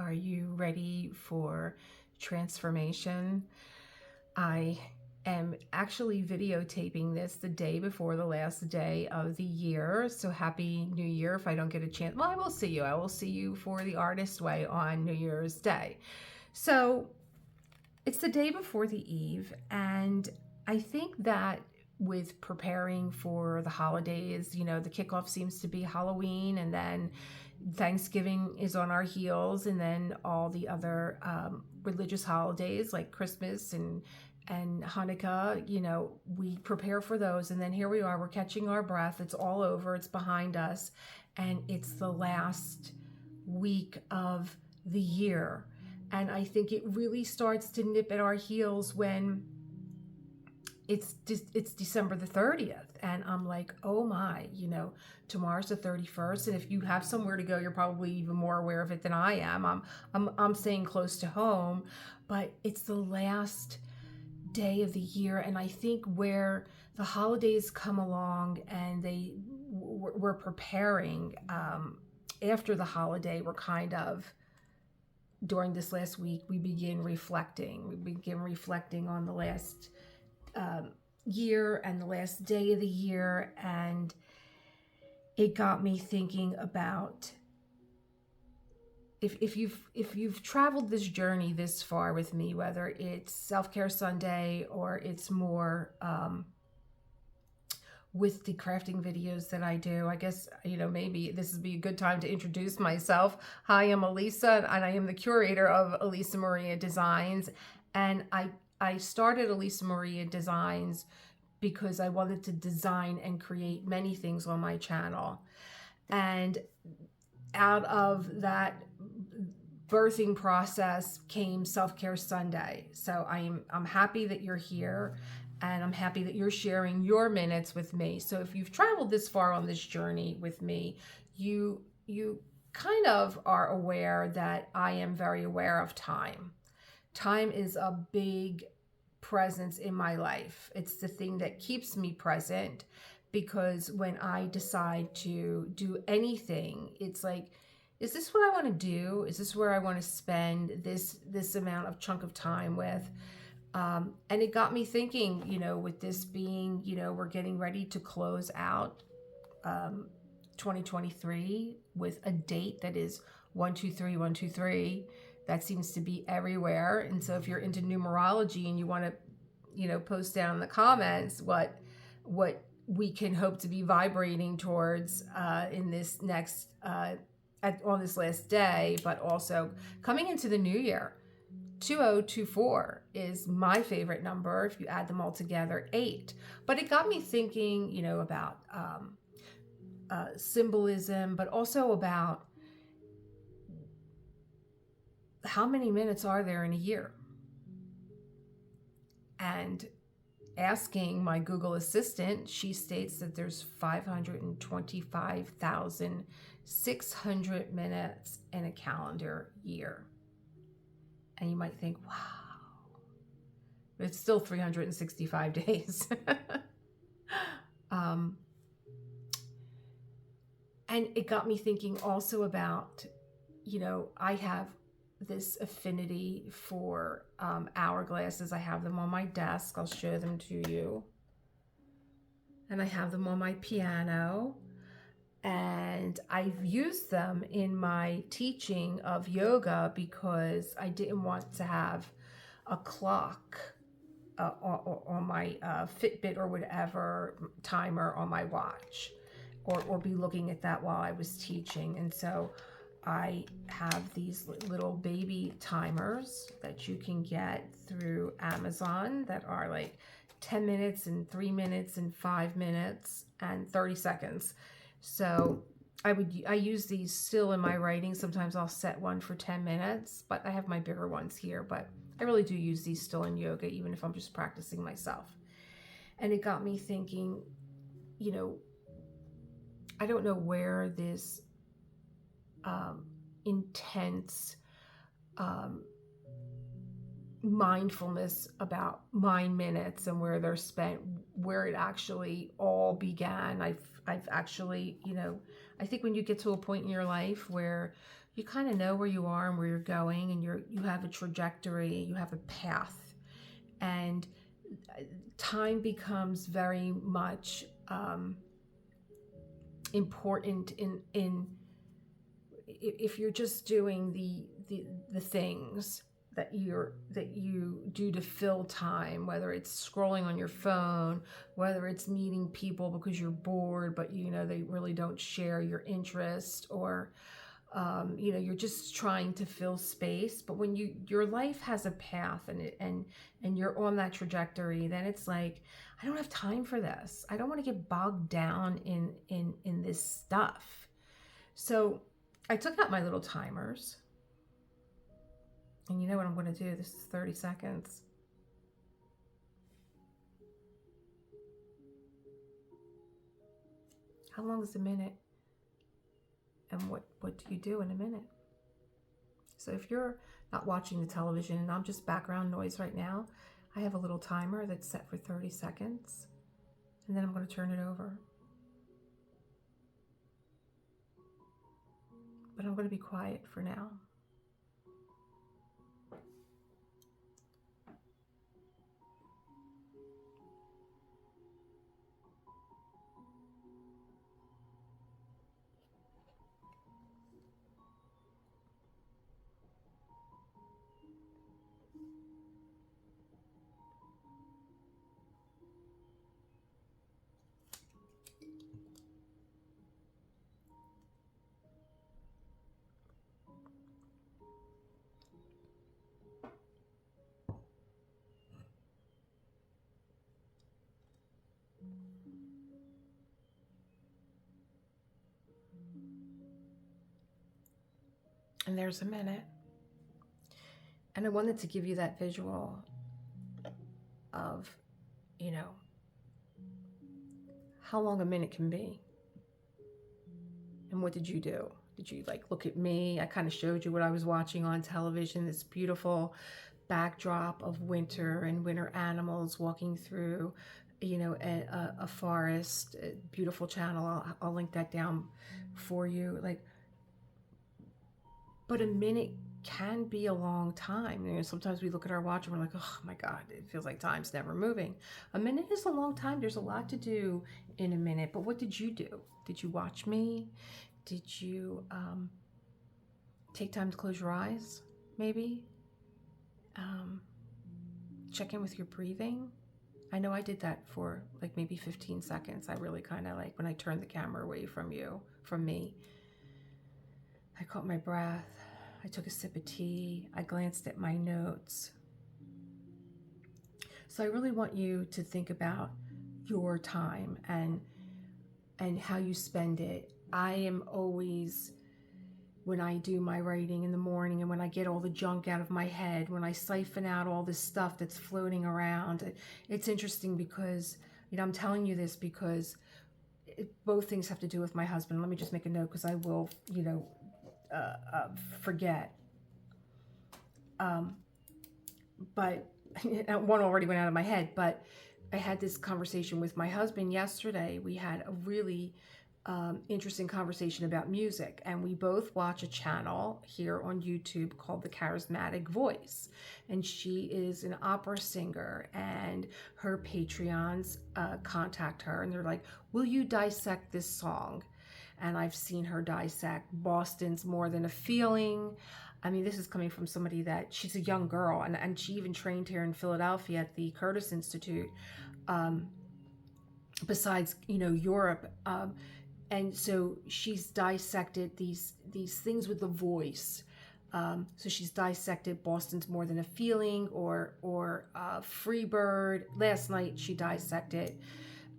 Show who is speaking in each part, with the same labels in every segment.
Speaker 1: Are you ready for transformation? I am actually videotaping this the day before the last day of the year. So happy New Year if I don't get a chance. Well, I will see you. I will see you for the Artist Way on New Year's Day. So it's the day before the eve, and I think that with preparing for the holidays, you know, the kickoff seems to be Halloween, and then Thanksgiving is on our heels, and then all the other religious holidays like Christmas and Hanukkah, you know, we prepare for those, and then here we are, we're catching our breath. It's all over, it's behind us, and it's the last week of the year. And I think it really starts to nip at our heels when it's December the 30th. And I'm like, oh my, you know, tomorrow's the 31st. And if you have somewhere to go, you're probably even more aware of it than I am. I'm staying close to home, but it's the last day of the year. And I think where the holidays come along and we're preparing after the holiday, we're kind of, during this last week, we begin reflecting. We begin reflecting on the last year and the last day of the year. And it got me thinking about if you've traveled this journey this far with me, whether it's Self-Care Sunday or it's more with the crafting videos that I do. I guess, you know, maybe this would be a good time to introduce myself. Hi, I'm Elisa, and I am the curator of Elisa Maria Designs. And I started Elisa Maria Designs because I wanted to design and create many things on my channel. And out of that birthing process came Self-Care Sunday. So I'm happy that you're here. And I'm happy that you're sharing your minutes with me. So if you've traveled this far on this journey with me, you kind of are aware that I am very aware of time. Time is a big presence in my life. It's the thing that keeps me present, because when I decide to do anything, it's like, is this what I want to do? Is this where I want to spend this amount of chunk of time with? And it got me thinking, you know, with this being, you know, we're getting ready to close out 2023 with a date that is 123, 123. That seems to be everywhere. And so if you're into numerology and you want to, you know, post down in the comments what we can hope to be vibrating towards in this next, on this last day, but also coming into the new year. 2024 is my favorite number. If you add them all together, 8. But it got me thinking, you know, about symbolism, but also about how many minutes are there in a year? And asking my Google Assistant, she states that there's 525,600 minutes in a calendar year. And you might think, wow, but it's still 365 days. And it got me thinking also about, you know, I have this affinity for hourglasses. I have them on my desk. I'll show them to you. And I have them on my piano. And I've used them in my teaching of yoga because I didn't want to have a clock on my Fitbit or whatever timer on my watch, or be looking at that while I was teaching. And so I have these little baby timers that you can get through Amazon that are like 10 minutes and 3 minutes and 5 minutes and 30 seconds. So I use these still in my writing. Sometimes I'll set one for 10 minutes, but I have my bigger ones here. But I really do use these still in yoga, even if I'm just practicing myself. And it got me thinking, you know, I don't know where this intense mindfulness about mind minutes and where they're spent, where it actually all began. I've actually, I think when you get to a point in your life where you kind of know where you are and where you're going, and you have a trajectory, you have a path, and time becomes very much important in if you're just doing the things that you do to fill time, whether it's scrolling on your phone, whether it's meeting people because you're bored but they really don't share your interest, or you're just trying to fill space. But when your life has a path and you're on that trajectory, then it's like, I don't have time for this. I don't want to get bogged down in this stuff. So I took out my little timers, and you know what I'm going to do? This is 30 seconds. How long is a minute? And what do you do in a minute? So if you're not watching the television and I'm just background noise right now, I have a little timer that's set for 30 seconds, and then I'm going to turn it over. But I'm going to be quiet for now. And there's a minute. And I wanted to give you that visual of, how long a minute can be. And what did you do? Did you look at me? I kind of showed you what I was watching on television, this beautiful backdrop of winter and winter animals walking through, a forest, a beautiful channel. I'll link that down for you. But a minute can be a long time. Sometimes we look at our watch and we're like, oh my God, it feels like time's never moving. A minute is a long time. There's a lot to do in a minute. But what did you do? Did you watch me? Did you take time to close your eyes, maybe? Check in with your breathing. I know I did that for maybe 15 seconds. I really kind of when I turned the camera away from me, I caught my breath. I took a sip of tea. I glanced at my notes. So I really want you to think about your time and how you spend it. I am always, when I do my writing in the morning and when I get all the junk out of my head, when I siphon out all this stuff that's floating around, it's interesting because, I'm telling you this because both things have to do with my husband. Let me just make a note because I will, forget. But one already went out of my head, but I had this conversation with my husband yesterday. We had a really interesting conversation about music, and we both watch a channel here on YouTube called The Charismatic Voice, and she is an opera singer, and her Patreons contact her and they're like, will you dissect this song? And I've seen her dissect Boston's More Than a Feeling. I mean, this is coming from somebody that, she's a young girl, and she even trained here in Philadelphia at the Curtis Institute, besides, Europe. And so she's dissected these things with the voice. So she's dissected Boston's More Than a Feeling, or Freebird. Last night she dissected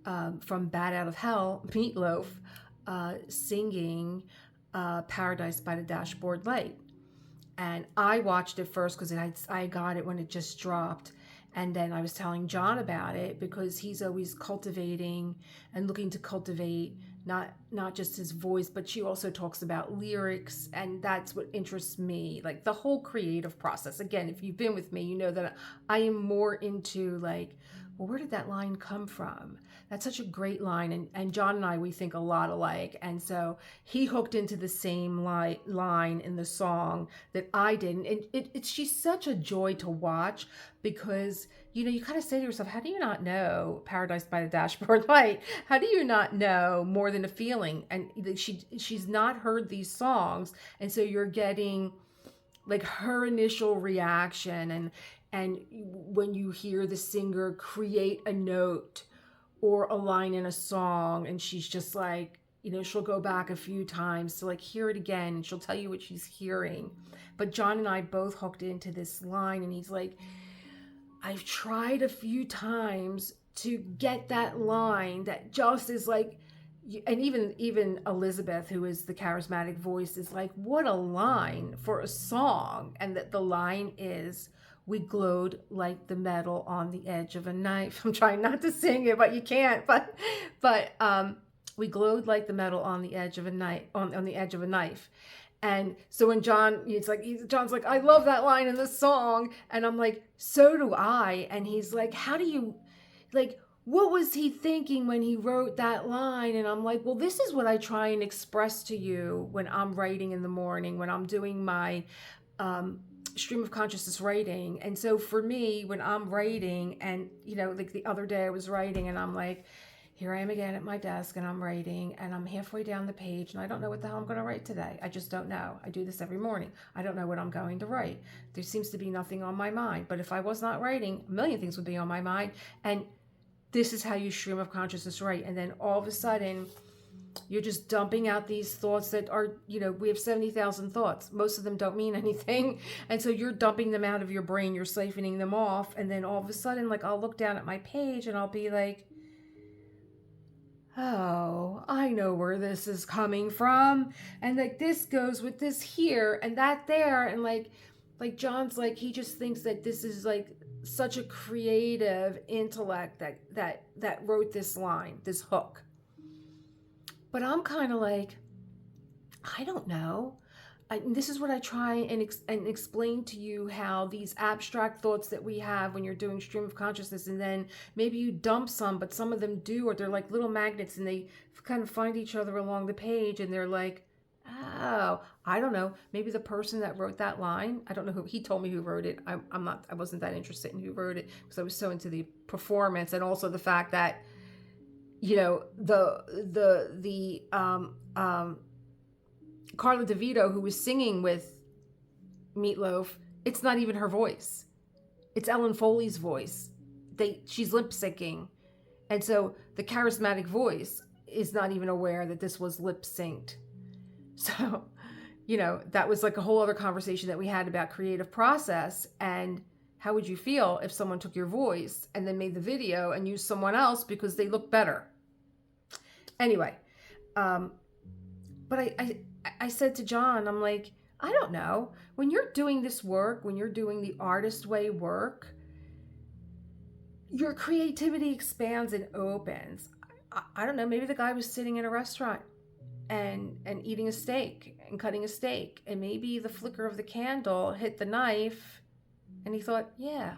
Speaker 1: from Bat Out of Hell, Meatloaf, singing Paradise by the Dashboard Light. And I watched it first because I got it when it just dropped. And then I was telling John about it because he's always cultivating and looking to cultivate not just his voice, but she also talks about lyrics, and that's what interests me, like the whole creative process. Again, if you've been with me, you know that I am more into like, well, where did that line come from? That's such a great line. And John and I, we think a lot alike. And so he hooked into the same line in the song that I did. And she's such a joy to watch because, you know, you kind of say to yourself, how do you not know Paradise by the Dashboard Light? How do you not know More Than a Feeling? And she's not heard these songs. And so you're getting like her initial reaction, and when you hear the singer create a note or a line in a song, and she's just like, you know, she'll go back a few times to like hear it again, and she'll tell you what she's hearing. But John and I both hooked into this line, and he's like, I've tried a few times to get that line that just is like, and even Elizabeth, who is the charismatic voice, is like, what a line for a song. And that the line is, we glowed like the metal on the edge of a knife. I'm trying not to sing it, but you can't. But we glowed like the metal on the edge of a knife, on the edge of a knife. And so when John's like, I love that line in the song. And I'm like, so do I. And he's like, how do you, like, what was he thinking when he wrote that line? And I'm like, well, this is what I try and express to you when I'm writing in the morning, when I'm doing my stream of consciousness writing. And so for me, when I'm writing, and, you know, like the other day I was writing and I'm like, here I am again at my desk and I'm writing and I'm halfway down the page and I don't know what the hell I'm going to write today. I just don't know. I do this every morning. I don't know what I'm going to write. There seems to be nothing on my mind. But if I was not writing, a million things would be on my mind. And this is how you stream of consciousness write. And then all of a sudden, you're just dumping out these thoughts that are, you know, we have 70,000 thoughts. Most of them don't mean anything. And so you're dumping them out of your brain. You're siphoning them off. And then all of a sudden, like, I'll look down at my page and I'll be like, oh, I know where this is coming from. And like this goes with this here and that there. And like John's like, he just thinks that this is like such a creative intellect that wrote this line, this hook. But I'm kind of like, I don't know. This is what I try and explain to you, how these abstract thoughts that we have when you're doing stream of consciousness, and then maybe you dump some, but some of them do, or they're like little magnets and they kind of find each other along the page, and they're like, oh, I don't know. Maybe the person that wrote that line, I don't know who, he told me who wrote it. I wasn't that interested in who wrote it because I was so into the performance, and also the fact that, you know, the Carla DeVito, who was singing with Meatloaf, it's not even her voice. It's Ellen Foley's voice. She's lip syncing. And so the charismatic voice is not even aware that this was lip synced. So, you know, that was like a whole other conversation that we had about creative process. And how would you feel if someone took your voice and then made the video and used someone else because they look better? Anyway, but I said to John, I'm like, I don't know. When you're doing this work, when you're doing the artist way work, your creativity expands and opens. I don't know. Maybe the guy was sitting in a restaurant and eating a steak and cutting a steak, and maybe the flicker of the candle hit the knife, and he thought, yeah,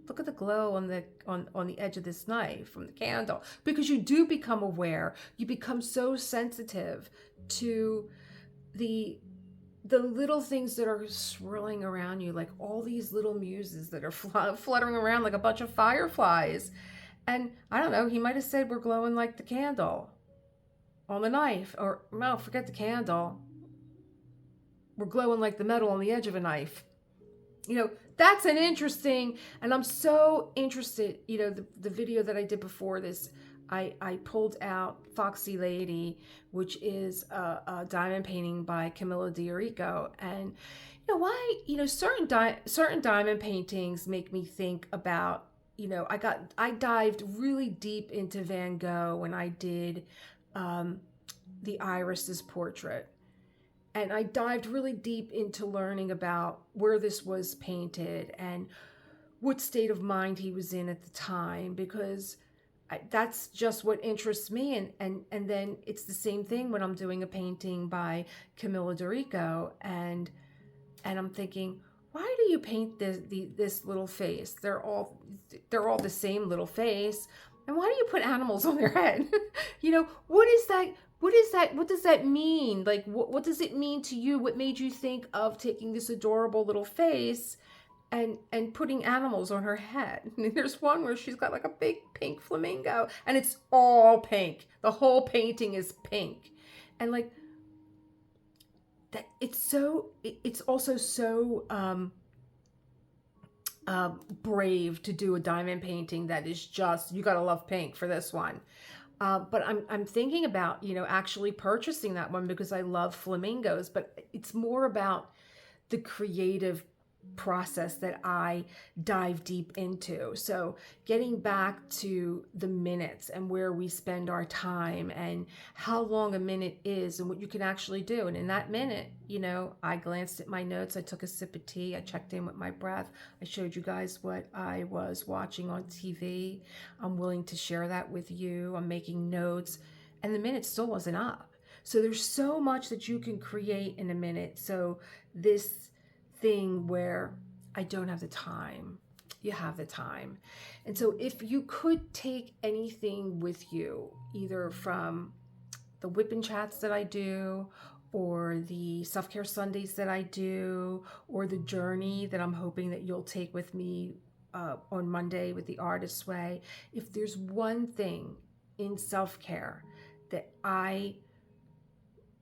Speaker 1: look at the glow on the edge of this knife from the candle. Because you do become aware. You become so sensitive to the little things that are swirling around you, like all these little muses that are fluttering around like a bunch of fireflies. And I don't know, he might have said we're glowing like the candle on the knife, or no, forget the candle. We're glowing like the metal on the edge of a knife. You know, that's an interesting, and I'm so interested, you know, the video that I did before this, I pulled out Foxy Lady, which is a diamond painting by Camilla D'Arico. And you know why, you know, certain diamond paintings make me think about, you know, I dived really deep into Van Gogh when I did the Iris's portrait. And I dived really deep into learning about where this was painted and what state of mind he was in at the time, because that's just what interests me. And then it's the same thing when I'm doing a painting by Camilla Dorico, and I'm thinking, why do you paint this little face? They're all the same little face. And why do you put animals on their head? What is that? What is that? What does that mean? Like, what does it mean to you? What made you think of taking this adorable little face and putting animals on her head? And there's one where she's got like a big pink flamingo, and it's all pink. The whole painting is pink, and like that. It's also so brave to do a diamond painting that is just, you gotta love pink for this one. But I'm thinking about, actually purchasing that one because I love flamingos, but it's more about the creative process that I dive deep into. So getting back to the minutes and where we spend our time and how long a minute is and what you can actually do. And in that minute, I glanced at my notes, I took a sip of tea, I checked in with my breath, I showed you guys what I was watching on TV. I'm willing to share that with you. I'm making notes, and the minute still wasn't up. So there's so much that you can create in a minute. So this thing where I don't have the time, you have the time. And so if you could take anything with you, either from the whipping chats that I do, or the self-care Sundays that I do, or the journey that I'm hoping that you'll take with me on Monday with the Artist's Way, if there's one thing in self-care that I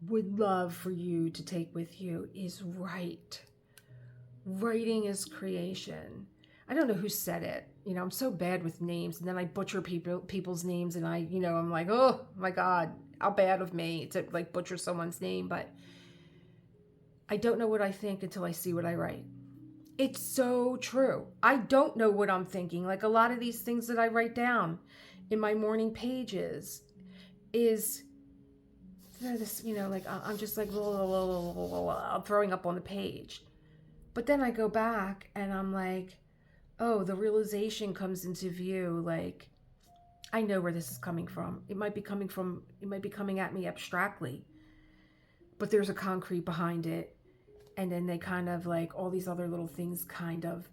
Speaker 1: would love for you to take with you, is write. Writing is creation. I don't know who said it. I'm so bad with names, and then I butcher people's names, and I'm like, oh my God, how bad of me to like butcher someone's name. But I don't know what I think until I see what I write. It's so true. I don't know what I'm thinking. Like a lot of these things that I write down in my morning pages is this, like I'm just like, blah, blah, blah, blah, blah, blah, I'm throwing up on the page. But then I go back and I'm like, oh, the realization comes into view. Like, I know where this is coming from. It might be coming at me abstractly, but there's a concrete behind it. And then they kind of like, all these other little things kind of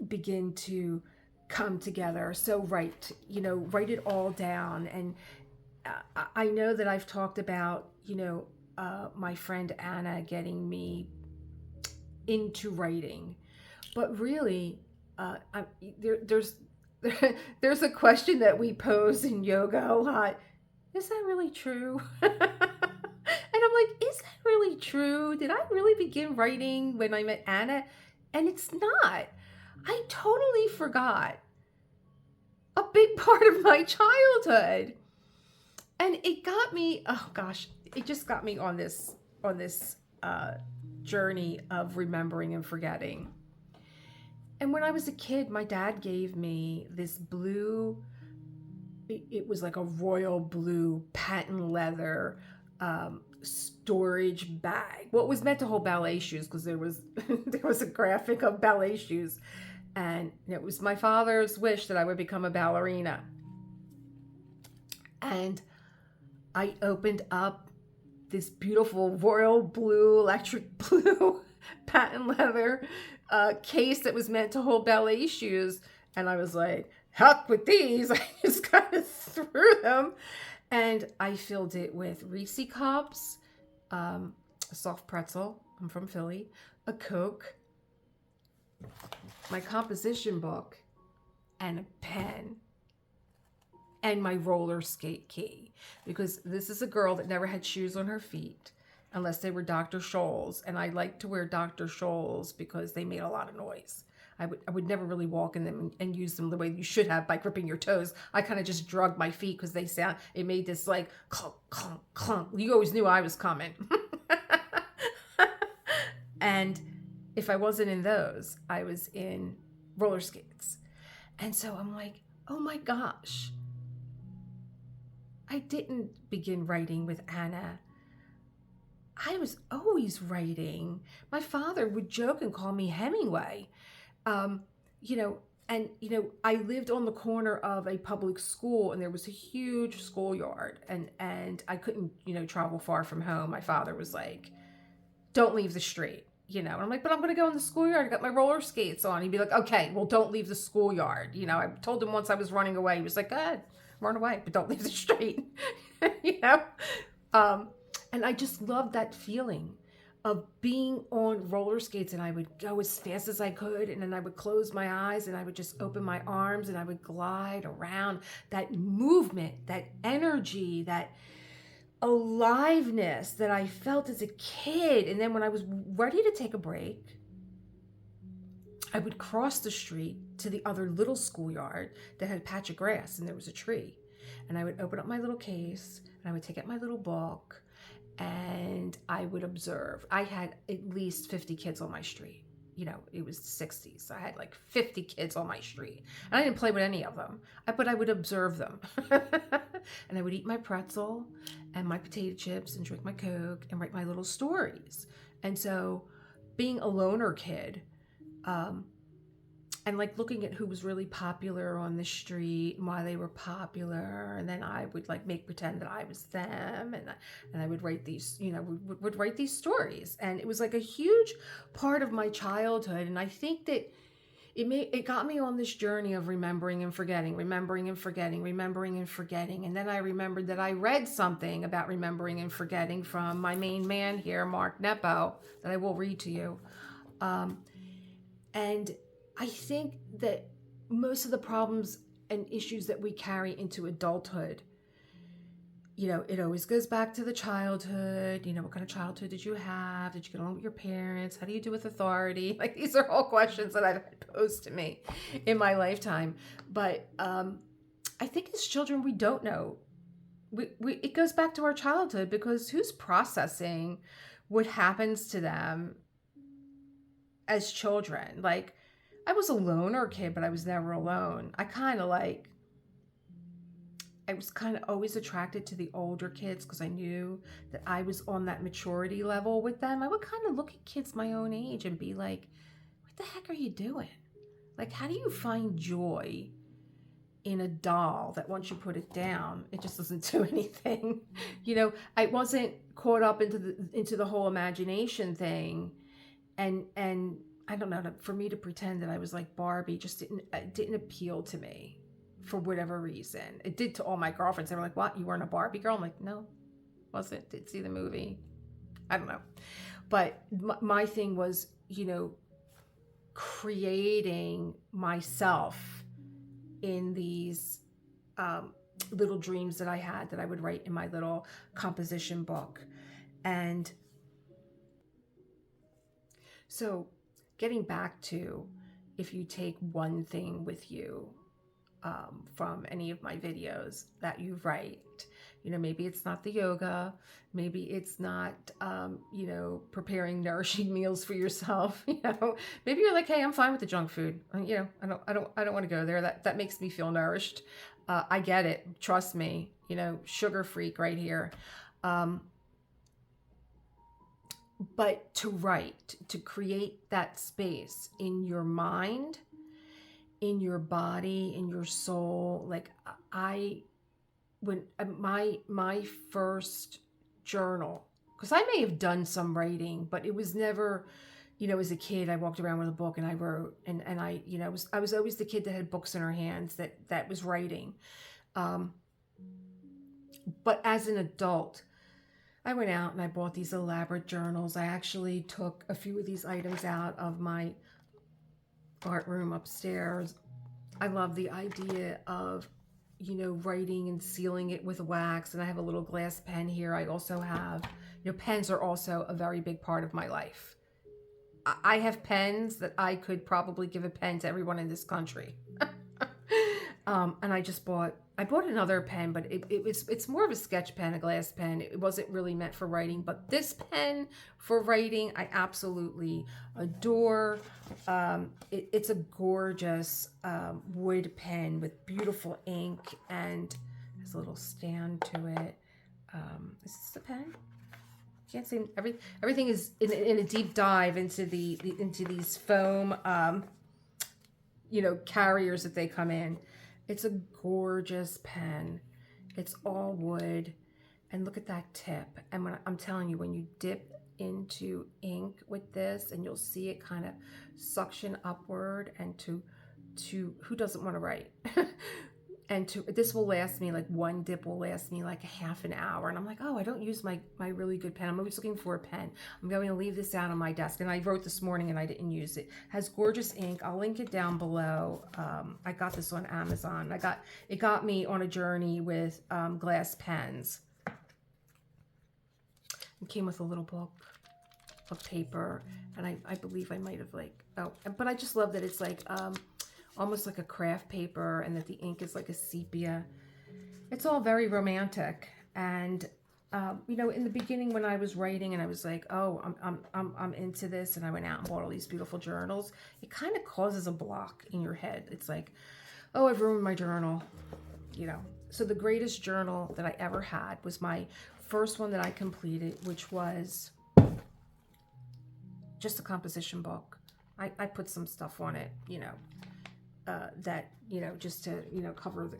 Speaker 1: begin to come together. So write it all down. And I know that I've talked about, my friend Anna getting me into writing, but really there's a question that we pose in yoga a lot. Is that really true? And I'm like, is that really true? Did I really begin writing when I met Anna? And it's not. I totally forgot a big part of my childhood, and it got me, oh gosh, it just got me on this journey of remembering and forgetting. And when I was a kid, my dad gave me this blue, it was like a royal blue patent leather storage bag. Well, it was meant to hold ballet shoes, because there was a graphic of ballet shoes, and it was my father's wish that I would become a ballerina. And I opened up this beautiful royal blue, electric blue patent leather case that was meant to hold ballet shoes. And I was like, heck with these. I just kind of threw them. And I filled it with Reese cups, a soft pretzel, I'm from Philly, a Coke, my composition book, and a pen, and my roller skate key, because this is a girl that never had shoes on her feet unless they were Dr. Scholl's, and I like to wear Dr. Scholl's because they made a lot of noise. I would never really walk in them and use them the way you should have, by gripping your toes. I kind of just drug my feet because it made this like clunk, clunk, clunk. You always knew I was coming. And if I wasn't in those, I was in roller skates. And so I'm like, oh my gosh, I didn't begin writing with Anna. I was always writing. My father would joke and call me Hemingway. And, you know, I lived on the corner of a public school, and there was a huge schoolyard, and I couldn't, you know, travel far from home. My father was like, don't leave the street, you know. And I'm like, but I'm going to go in the schoolyard. I got my roller skates on. He'd be like, okay, well, don't leave the schoolyard. You know, I told him once I was running away. He was like, go ahead, run away, but don't leave the street, you know. And I just loved that feeling of being on roller skates, and I would go as fast as I could, and then I would close my eyes and I would just open my arms and I would glide around. That movement, that energy, that aliveness that I felt as a kid. And then when I was ready to take a break, I would cross the street to the other little schoolyard that had a patch of grass and there was a tree. And I would open up my little case and I would take out my little book and I would observe. I had at least 50 kids on my street. You know, it was the 60s. So I had like 50 kids on my street. And I didn't play with any of them, but I would observe them. And I would eat my pretzel and my potato chips and drink my Coke and write my little stories. And so being a loner kid, and like looking at who was really popular on the street and why they were popular, and then I would like make pretend that I was them, and I would write these, you know, would write these stories, and it was like a huge part of my childhood. And I think that it got me on this journey of remembering and forgetting, remembering and forgetting, remembering and forgetting. And then I remembered that I read something about remembering and forgetting from my main man here, Mark Nepo, that I will read to you. And I think that most of the problems and issues that we carry into adulthood, you know, it always goes back to the childhood. You know, what kind of childhood did you have? Did you get along with your parents? How do you do with authority? Like, these are all questions that I've had posed to me in my lifetime. But I think as children, we don't know. It goes back to our childhood, because who's processing what happens to them as children? Like, I was a loner kid, but I was never alone. I was kind of always attracted to the older kids because I knew that I was on that maturity level with them. I would kind of look at kids my own age and be like, what the heck are you doing? Like, how do you find joy in a doll that once you put it down, it just doesn't do anything? You know, I wasn't caught up into the whole imagination thing. And I don't know, for me to pretend that I was like Barbie just didn't appeal to me for whatever reason. It did to all my girlfriends. They were like, what, you weren't a Barbie girl? I'm like, no, wasn't. Didn't see the movie. I don't know. But my thing was, you know, creating myself in these little dreams that I had that I would write in my little composition book. And so getting back to, if you take one thing with you from any of my videos that you write, you know, maybe it's not the yoga, maybe it's not, you know, preparing nourishing meals for yourself. You know, maybe you're like, hey, I'm fine with the junk food. You know, I don't want to go there. That makes me feel nourished. I get it. Trust me. You know, sugar freak right here. But to write, to create that space in your mind, in your body, in your soul. Like, when my first journal, because I may have done some writing, but it was never, you know, as a kid, I walked around with a book and I wrote, and I, you know, I was always the kid that had books in her hands that was writing. But as an adult, I went out and I bought these elaborate journals. I actually took a few of these items out of my art room upstairs. I love the idea of, you know, writing and sealing it with wax. And I have a little glass pen here. I also have, you know, pens are also a very big part of my life. I have pens that I could probably give a pen to everyone in this country. And I bought another pen, but it's more of a sketch pen, a glass pen. It wasn't really meant for writing, but this pen for writing, I absolutely adore. It's a gorgeous wood pen with beautiful ink, and there's a little stand to it. Is this a pen? Can't see. Everything is in a deep dive into these foam carriers that they come in. It's a gorgeous pen. It's all wood. And look at that tip. And I'm telling you, when you dip into ink with this, and you'll see it kind of suction upward, and to who doesn't want to write? And this will last me, like one dip will last me like a half an hour. And I'm like, oh, I don't use my really good pen. I'm always looking for a pen. I'm going to leave this out on my desk. And I wrote this morning and I didn't use it. Has gorgeous ink. I'll link it down below. I got this on Amazon. It got me on a journey with glass pens. It came with a little book of paper, and I believe I might have but I just love that it's like almost like a craft paper, and that the ink is like a sepia. It's all very romantic. And in the beginning when I was writing and I was like, oh, I'm into this, and I went out and bought all these beautiful journals, it kind of causes a block in your head. It's like, oh, I've ruined my journal, So the greatest journal that I ever had was my first one that I completed, which was just a composition book. I put some stuff on it, that, just to, cover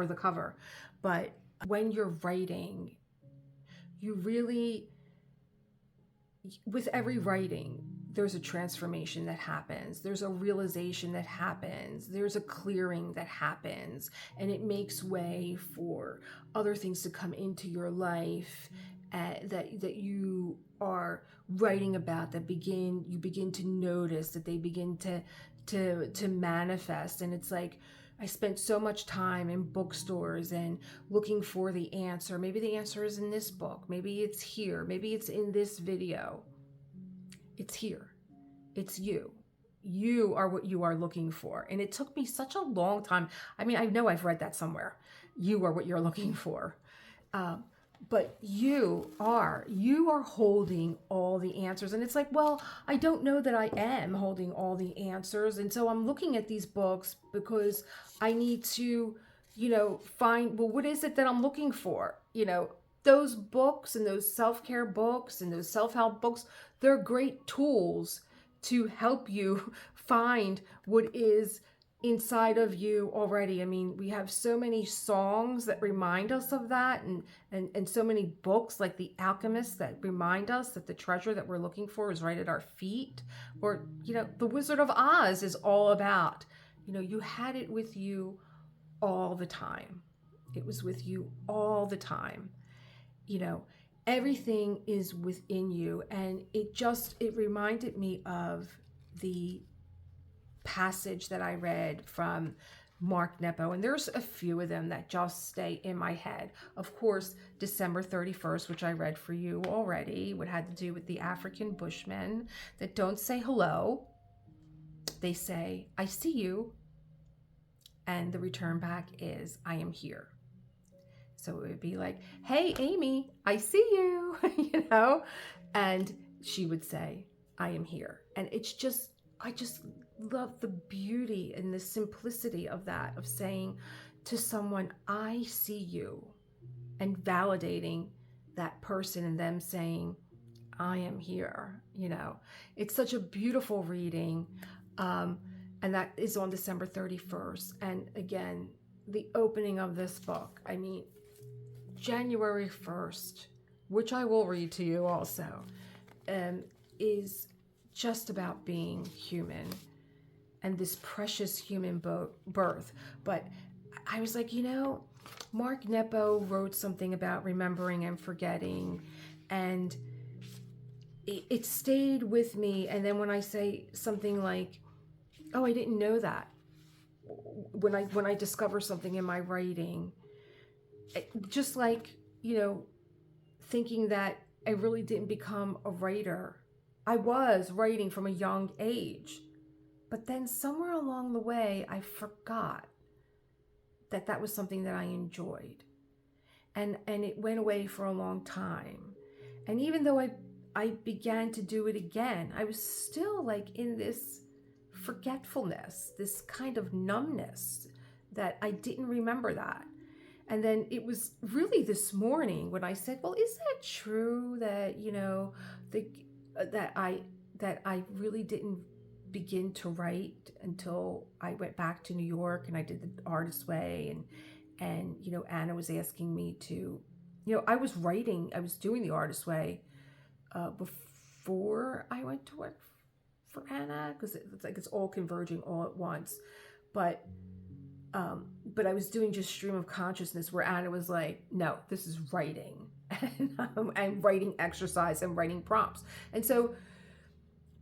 Speaker 1: the cover. But when you're writing, you really, with every writing, there's a transformation that happens. There's a realization that happens. There's a clearing that happens, and it makes way for other things to come into your life that you are writing about, you begin to notice, that they begin to manifest. And it's like, I spent so much time in bookstores and looking for the answer. Maybe the answer is in this book. Maybe it's here. Maybe it's in this video. It's here. It's you. You are what you are looking for. And it took me such a long time. I mean, I know I've read that somewhere. You are what you're looking for. But you are holding all the answers. And it's like, well, I don't know that I am holding all the answers. And so I'm looking at these books because I need to, find, well, what is it that I'm looking for? Those books and those self-care books and those self-help books, they're great tools to help you find what is inside of you already. I mean, we have so many songs that remind us of that, and so many books like The Alchemist that remind us that the treasure that we're looking for is right at our feet. Or, The Wizard of Oz is all about, you had it with you all the time. It was with you all the time. Everything is within you. And it reminded me of the passage that I read from Mark Nepo, and there's a few of them that just stay in my head. Of course, December 31st, which I read for you already, what had to do with the African Bushmen that don't say hello. They say, I see you. And the return back is, I am here. So it would be like, hey, Amy, I see you, and she would say, I am here. And I just love the beauty and the simplicity of that, of saying to someone, I see you, and validating that person and them saying, I am here. It's such a beautiful reading. And that is on December 31st. And again, the opening of this book, I mean, January 1st, which I will read to you also, is just about being human and this precious human birth. But I was like, Mark Nepo wrote something about remembering and forgetting, and it stayed with me. And then when I say something like, oh, I didn't know that, when I discover something in my writing, just like, thinking that I really didn't become a writer. I was writing from a young age, but then somewhere along the way, I forgot that was something that I enjoyed. And it went away for a long time. And even though I began to do it again, I was still like in this forgetfulness, this kind of numbness, that I didn't remember that. And then it was really this morning when I said, well, is that true that, that I really didn't begin to write until I went back to New York and I did the Artist Way, and you know, Anna was asking me to, you know, I was doing the Artist Way before I went to work for Anna, because it's like it's all converging all at once. But I was doing just stream of consciousness, where Anna was like, no, this is writing, and writing exercise and writing prompts. And so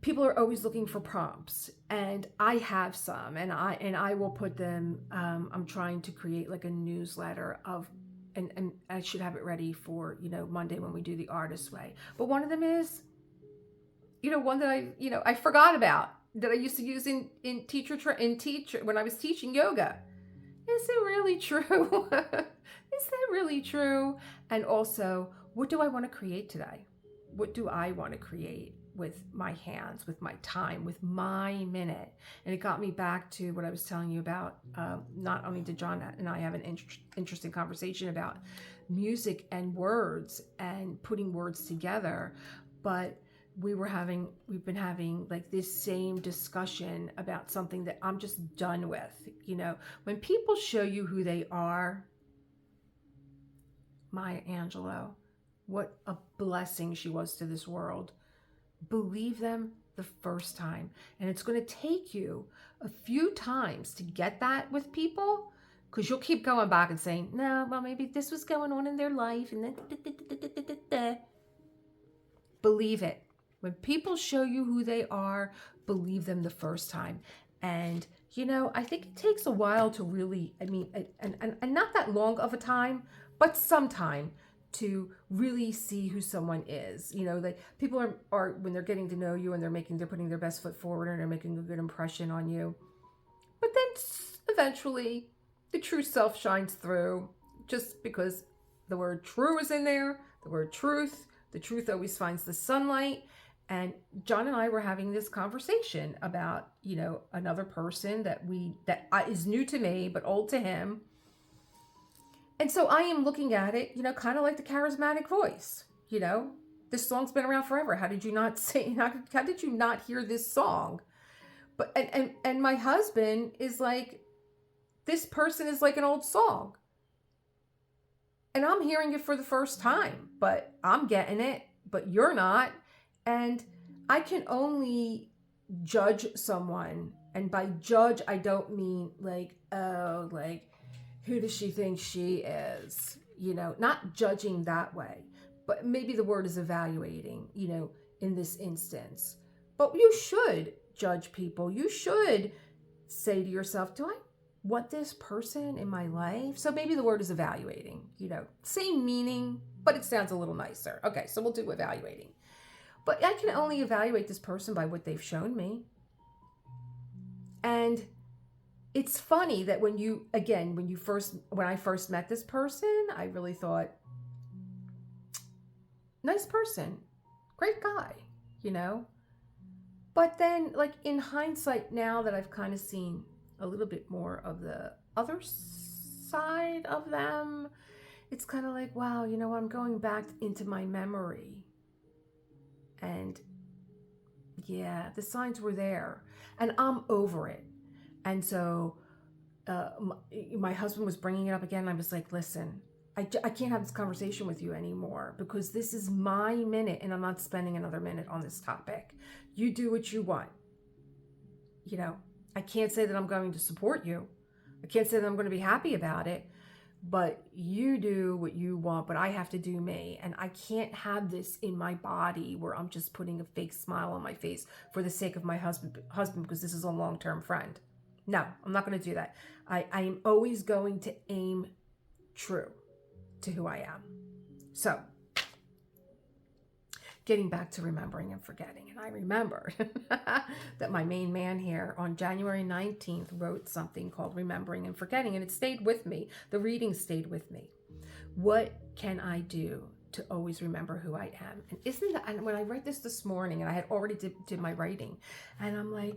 Speaker 1: people are always looking for prompts, and I have some, and I will put them, I'm trying to create like a newsletter of, and I should have it ready for, you know, Monday when we do the Artist Way. But one of them is, you know, one that I forgot about, that I used to use in teacher when I was teaching yoga. Is it really true? Is that really true? And also, what do I want to create today? What do I want to create with my hands, with my time, with my minute? And it got me back to what I was telling you about. Not only did John and I have an interesting conversation about music and words and putting words together, but we've been having like this same discussion about something that I'm just done with. You know, when people show you who they are, Maya Angelou, what a blessing she was to this world. Believe them the first time. And it's going to take you a few times to get that with people, because you'll keep going back and saying, no, well, maybe this was going on in their life, and then believe it. When people show you who they are, believe them the first time. And, you know, I think it takes a while to really, I mean, and not that long of a time, but some time to really see who someone is. You know, people are when they're getting to know you, and they're putting their best foot forward, and they're making a good impression on you. But then eventually the true self shines through, just because the word true is in there, the word truth. The truth always finds the sunlight. And John and I were having this conversation about, you know, another person that is new to me, but old to him. And so I am looking at it, you know, kind of like the charismatic voice. You know, this song's been around forever. How did you not hear this song? But, and my husband is like, this person is like an old song. And I'm hearing it for the first time, but I'm getting it, but you're not. And I can only judge someone. And by judge, I don't mean like, oh, like, who does she think she is? You know, not judging that way, but maybe the word is evaluating, you know, in this instance. But you should judge people. You should say to yourself, do I want this person in my life? So maybe the word is evaluating, you know, same meaning, but it sounds a little nicer. Okay, so we'll do evaluating. But I can only evaluate this person by what they've shown me. And it's funny that when I first met this person, I really thought, nice person, great guy, you know. But then, like, in hindsight, now that I've kind of seen a little bit more of the other side of them, it's kind of like, wow, you know, I'm going back into my memory. And yeah, the signs were there, and I'm over it. And so my husband was bringing it up again. And I was like, listen, I can't have this conversation with you anymore, because this is my minute, and I'm not spending another minute on this topic. You do what you want. You know, I can't say that I'm going to support you. I can't say that I'm going to be happy about it. But you do what you want, but I have to do me. And I can't have this in my body where I'm just putting a fake smile on my face for the sake of my husband, because this is a long-term friend. No, I'm not going to do that. I am always going to aim true to who I am. So, getting back to remembering and forgetting. And I remembered that my main man here on January 19th wrote something called Remembering and Forgetting, and it stayed with me. The reading stayed with me. What can I do to always remember who I am? And isn't that, and when I read this morning, and I had already did my writing, and I'm like,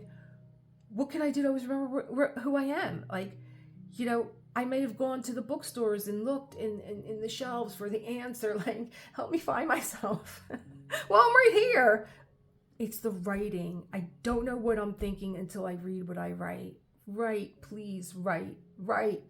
Speaker 1: what can I do to always remember who I am? Like, you know, I may have gone to the bookstores and looked in the shelves for the answer, like, help me find myself. Well, I'm right here. It's the writing. I don't know what I'm thinking until I read what I write. Write, please, write, write.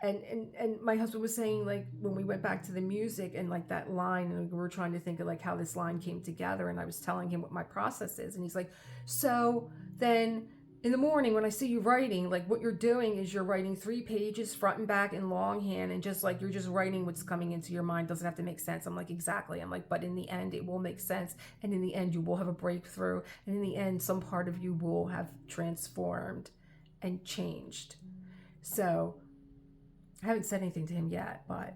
Speaker 1: And my husband was saying, like, when we went back to the music and like that line, and we were trying to think of like how this line came together, and I was telling him what my process is, and he's like, so then in the morning when I see you writing, like what you're doing is you're writing 3 pages front and back in longhand, and just like you're just writing what's coming into your mind. Doesn't have to make sense. I'm like, exactly. I'm like, but in the end it will make sense, and in the end you will have a breakthrough, and in the end some part of you will have transformed and changed. So I haven't said anything to him yet, but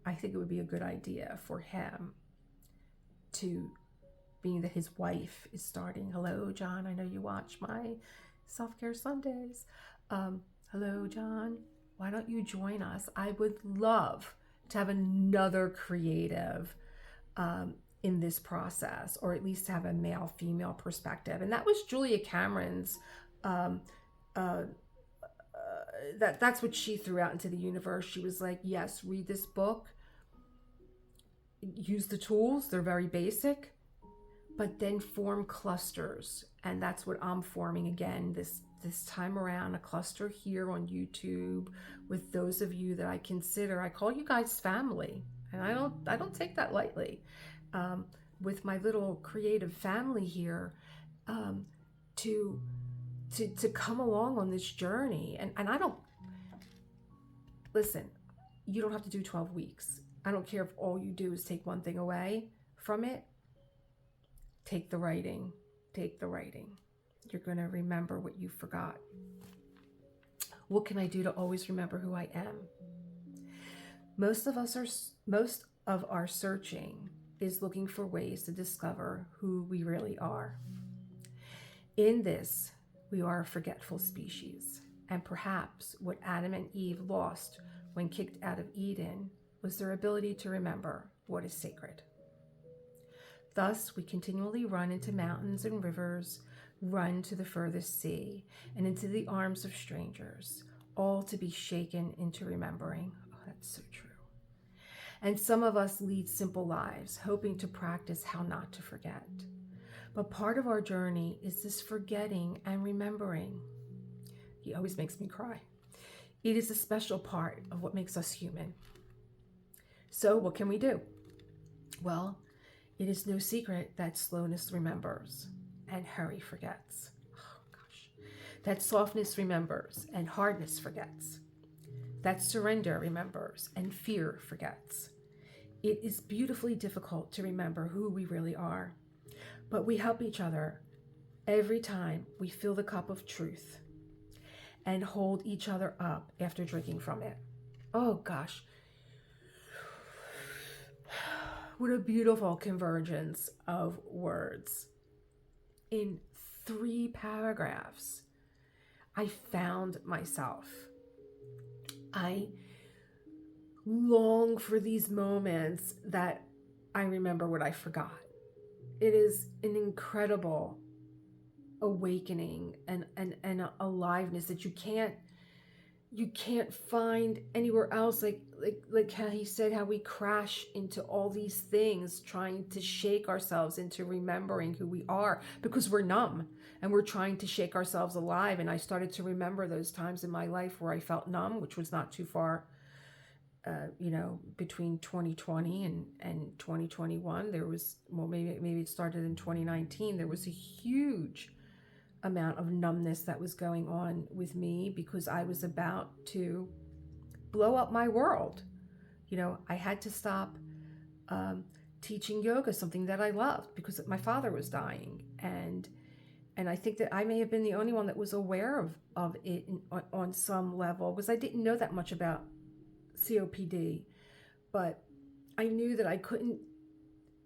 Speaker 1: I think it would be a good idea for him to, being that his wife is starting. Hello, John. I know you watch my Self-Care Sundays. Hello, John. Why don't you join us? I would love to have another creative in this process, or at least have a male-female perspective. And that was Julia Cameron's that's what she threw out into the universe. She was like, yes, read this book, use the tools, they're very basic, but then form clusters. And that's what I'm forming again this time around, a cluster here on YouTube with those of you that I consider, I call you guys family, and I don't take that lightly, with my little creative family here, to come along on this journey. And I don't, listen, you don't have to do 12 weeks. I don't care if all you do is take one thing away from it. Take the writing. Take the writing. You're going to remember what you forgot. What can I do to always remember who I am? Most of our searching is looking for ways to discover who we really are. In this, we are a forgetful species, and perhaps what Adam and Eve lost when kicked out of Eden was their ability to remember what is sacred. Thus, we continually run into mountains and rivers, run to the furthest sea, and into the arms of strangers, all to be shaken into remembering. Oh, that's so true. And some of us lead simple lives, hoping to practice how not to forget. But part of our journey is this forgetting and remembering. He always makes me cry. It is a special part of what makes us human. So what can we do? Well, it is no secret that slowness remembers and hurry forgets. Oh gosh. That softness remembers and hardness forgets. That surrender remembers and fear forgets. It is beautifully difficult to remember who we really are. But we help each other every time we fill the cup of truth and hold each other up after drinking from it. Oh gosh. What a beautiful convergence of words. In 3 paragraphs, I found myself. I long for these moments that I remember what I forgot. It is an incredible awakening and aliveness that you can't find anywhere else. Like how he said, how we crash into all these things trying to shake ourselves into remembering who we are, because we're numb and we're trying to shake ourselves alive. And I started to remember those times in my life where I felt numb, which was not too far. Between 2020 and 2021, there was, well, maybe it started in 2019. There was a huge amount of numbness that was going on with me because I was about to blow up my world. I had to stop teaching yoga, something that I loved, because my father was dying. And I think that I may have been the only one that was aware of it on some level, because I didn't know that much about COPD, but I knew that I couldn't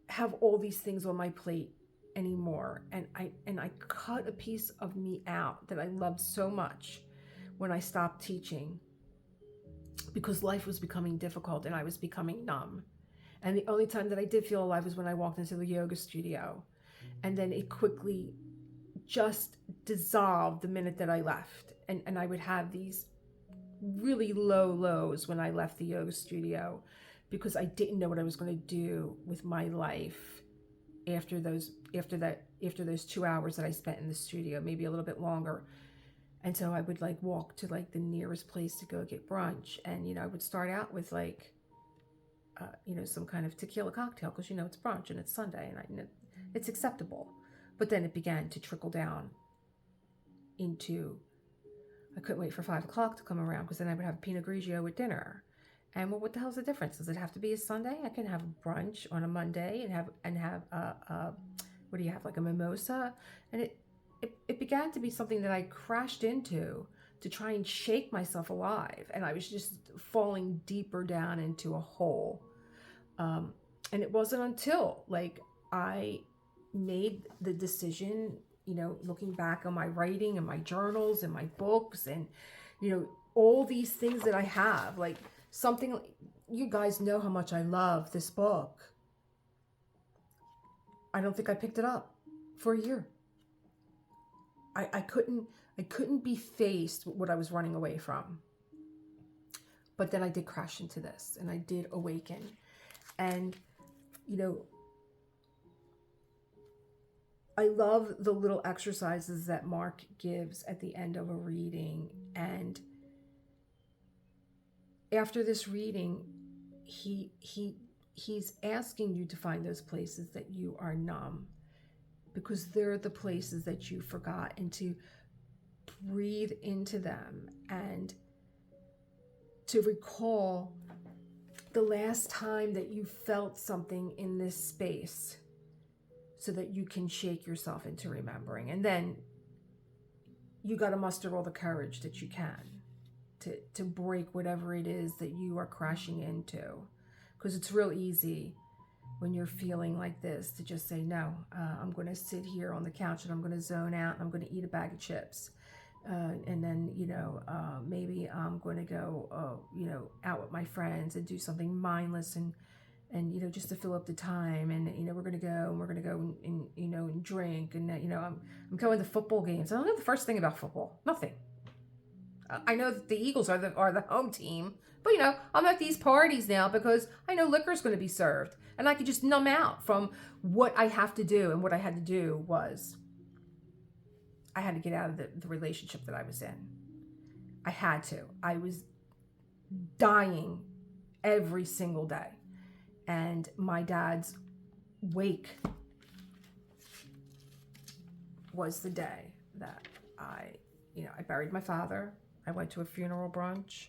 Speaker 1: have all these things on my plate anymore. And I cut a piece of me out that I loved so much when I stopped teaching, because life was becoming difficult and I was becoming numb. And the only time that I did feel alive was when I walked into the yoga studio. And then it quickly just dissolved the minute that I left. And I would have these really low lows when I left the yoga studio, because I didn't know what I was going to do with my life after those after those 2 hours that I spent in the studio, maybe a little bit longer. And so I would like walk to like the nearest place to go get brunch. And, you know, I would start out with like, you know, some kind of tequila cocktail because, you know, it's brunch and it's Sunday and you know, it's acceptable. But then it began to trickle down into, I couldn't wait for 5 o'clock to come around because then I would have a Pinot Grigio with dinner. And well, what the hell's the difference? Does it have to be a Sunday? I can have brunch on a Monday and have what do you have, like a mimosa? And it began to be something that I crashed into to try and shake myself alive. And I was just falling deeper down into a hole. And it wasn't until like I made the decision, you know, looking back on my writing and my journals and my books and, you know, all these things that I have, like something, you guys know how much I love this book. I don't think I picked it up for a year. I couldn't be faced with what I was running away from. But then I did crash into this and I did awaken. And, you know, I love the little exercises that Mark gives at the end of a reading. And after this reading, he's asking you to find those places that you are numb, because they're the places that you forgot, and to breathe into them and to recall the last time that you felt something in this space so that you can shake yourself into remembering. And then you got to muster all the courage that you can to break whatever it is that you are crashing into, because it's real easy when you're feeling like this to just say, no, I'm going to sit here on the couch and I'm going to zone out and I'm going to eat a bag of chips. And then, you know, maybe I'm going to go, you know, out with my friends and do something mindless and, you know, just to fill up the time. And, you know, we're going to go and, you know, and drink. And, you know, I'm going to football games. I don't know the first thing about football. Nothing. I know that the Eagles are the home team, but, you know, I'm at these parties now because I know liquor is going to be served. And I could just numb out from what I have to do. And what I had to do was I had to get out of the relationship that I was in. I had to. I was dying every single day. And my dad's wake was the day that I buried my father. I went to a funeral brunch.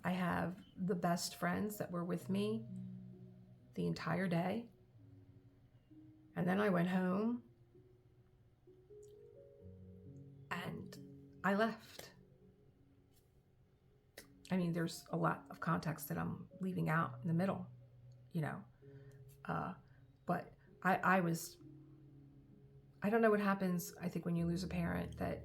Speaker 1: I have the best friends that were with me the entire day. And then I went home and I left. I mean, there's a lot of context that I'm leaving out in the middle, you know. But I don't know what happens, I think, when you lose a parent that,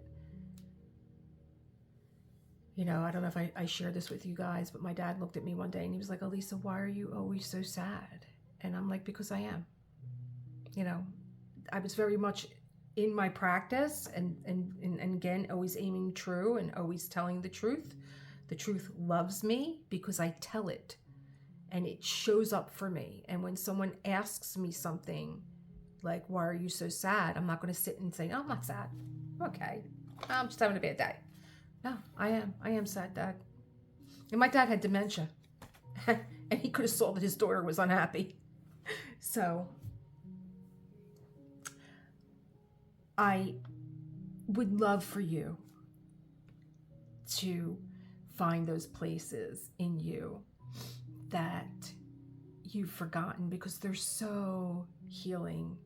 Speaker 1: you know, I don't know if I shared this with you guys, but my dad looked at me one day and he was like, Elisa, why are you always so sad? And I'm like, because I am. You know, I was very much in my practice and again, always aiming true and always telling the truth. The truth loves me because I tell it and it shows up for me. And when someone asks me something like, why are you so sad? I'm not going to sit and say, no, I'm not sad. Okay. I'm just having a bad day. No, I am sad, Dad. And my dad had dementia and he could have saw that his daughter was unhappy. So I would love for you to find those places in you that you've forgotten, because they're so healing.